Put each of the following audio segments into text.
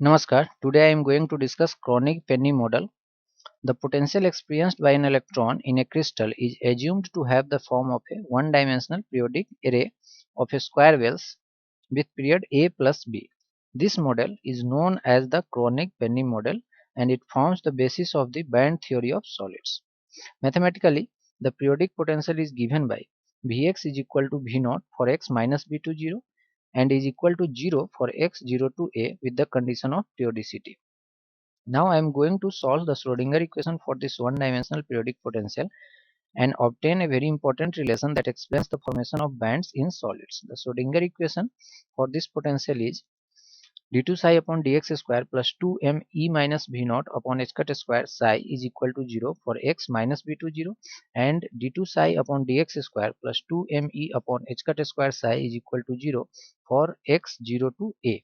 Namaskar. Today I am going to discuss Kronig Penney model. The potential experienced by an electron in a crystal is assumed to have the form of a one-dimensional periodic array of a square wells with period A plus B. This model is known as the Kronig Penney model and it forms the basis of the band theory of solids. Mathematically, the periodic potential is given by Vx is equal to V naught for x minus B to 0 and is equal to 0 for x 0 to a with the condition of periodicity. Now I am going to solve the Schrodinger equation for this one-dimensional periodic potential and obtain a very important relation that explains the formation of bands in solids. The Schrodinger equation for this potential is d2 psi upon dx square plus 2m e minus v naught upon h cut square psi is equal to 0 for x minus b to 0 and d2 psi upon dx square plus 2m e upon h cut square psi is equal to 0 for x 0 to a.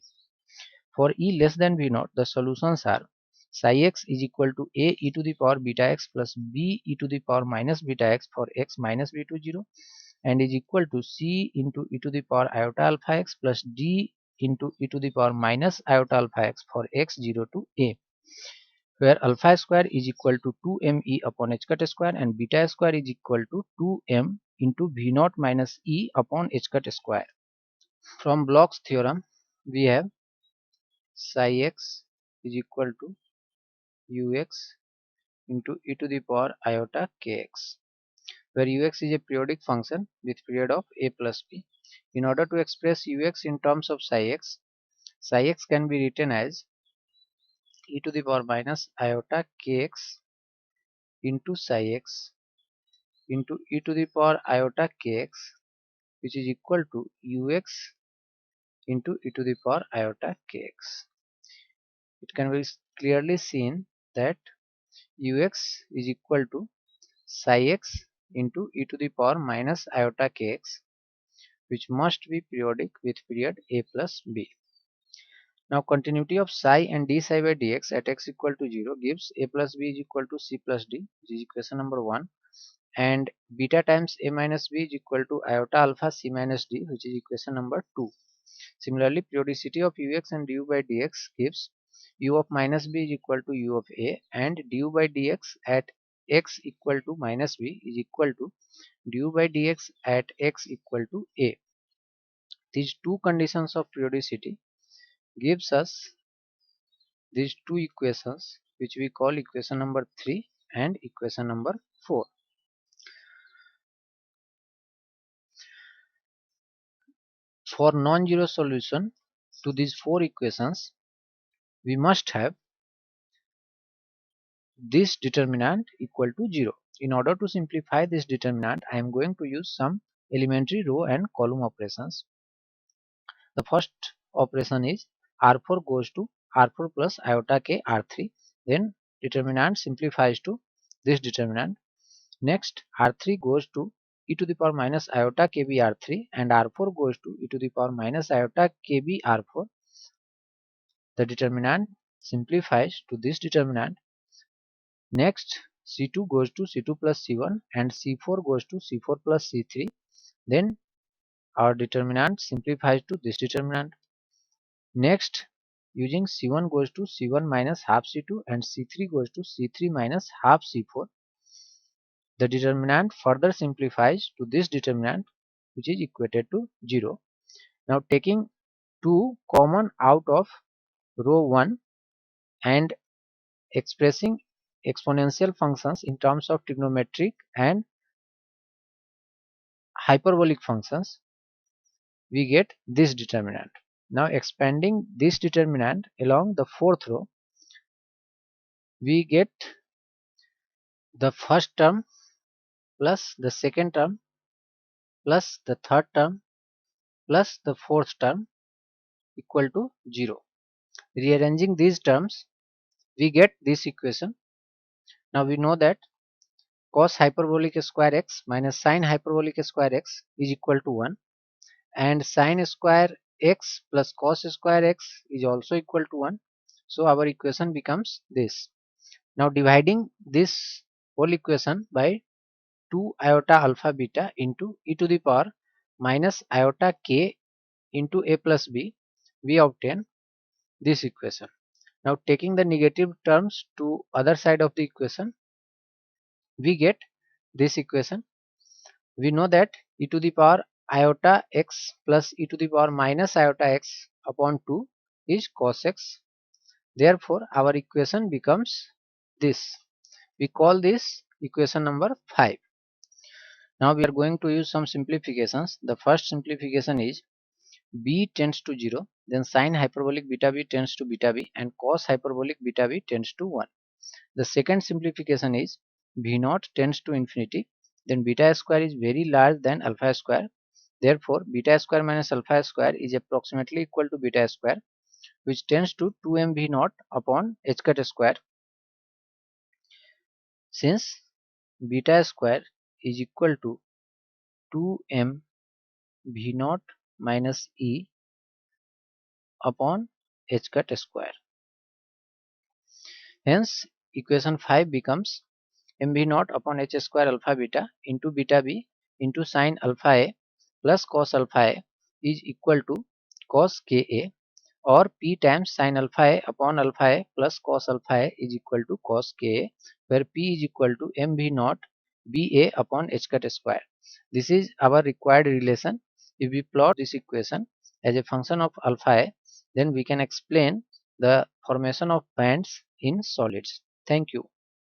For e less than v naught, the solutions are psi x is equal to a e to the power beta x plus b e to the power minus beta x for x minus b to 0 and is equal to c into e to the power iota alpha x plus d into e to the power minus iota alpha x for x 0 to a, where alpha square is equal to 2me upon h cut square and beta square is equal to 2m into v naught minus e upon h cut square. From Bloch's theorem, we have psi x is equal to ux into e to the power iota kx, where ux is a periodic function with period of a plus b. In order to express ux in terms of psi x can be written as e to the power minus iota kx into psi x into e to the power iota kx, which is equal to ux into e to the power iota kx. It can be clearly seen that ux is equal to psi x into e to the power minus iota kx, which must be periodic with period a plus b. Now continuity of psi and d psi by dx at x equal to 0 gives a plus b is equal to c plus d, which is equation number 1, and beta times a minus b is equal to iota alpha c minus d, which is equation number 2. Similarly, periodicity of ux and du by dx gives u of minus b is equal to u of a and du by dx at x equal to minus b is equal to du by dx at x equal to a. These two conditions of periodicity gives us these two equations, which we call equation number 3 and equation number 4. For non-zero solution to these four equations, we must have this determinant equal to 0. In order to simplify this determinant, I am going to use some elementary row and column operations. The first operation is R4 goes to R4 plus iota k R3. Then determinant simplifies to this determinant. Next, R3 goes to e to the power minus iota kb R3 and R4 goes to e to the power minus iota kb R4. The determinant simplifies to this determinant. Next, C2 goes to C2 plus C1 and C4 goes to C4 plus C3. Then our determinant simplifies to this determinant. Next, using C1 goes to C1 minus half C2 and C3 goes to C3 minus half C4. The determinant further simplifies to this determinant, which is equated to 0. Now taking 2 common out of row 1 and expressing exponential functions in terms of trigonometric and hyperbolic functions, we get this determinant. Now expanding this determinant along the fourth row, we get the first term plus the second term plus the third term plus the fourth term equal to 0. Rearranging these terms, we get this equation. Now we know that cos hyperbolic square x minus sin hyperbolic square x is equal to 1 and sin square x plus cos square x is also equal to 1. So our equation becomes this. Now dividing this whole equation by 2 iota alpha beta into e to the power minus iota k into a plus b, we obtain this equation. Now taking the negative terms to other side of the equation, we get this equation. We know that e to the power iota x plus e to the power minus iota x upon 2 is cos x. Therefore, our equation becomes this. We call this equation number 5. Now we are going to use some simplifications. The first simplification is b tends to 0, then sine hyperbolic beta b tends to beta b, and cos hyperbolic beta b tends to 1. The second simplification is v naught tends to infinity, then beta square is very large than alpha square. Therefore, beta square minus alpha square is approximately equal to beta square, which tends to 2m v naught upon h cut square. Since beta square is equal to 2m v naught minus e upon h cut square. Hence, equation 5 becomes mv naught upon h square alpha beta into beta b into sine alpha a plus cos alpha a is equal to cos ka, or p times sine alpha a upon alpha a plus cos alpha a is equal to cos ka, where p is equal to mv naught ba upon h cut square. This is our required relation. If we plot this equation as a function of alpha a, then we can explain the formation of bands in solids. Thank you.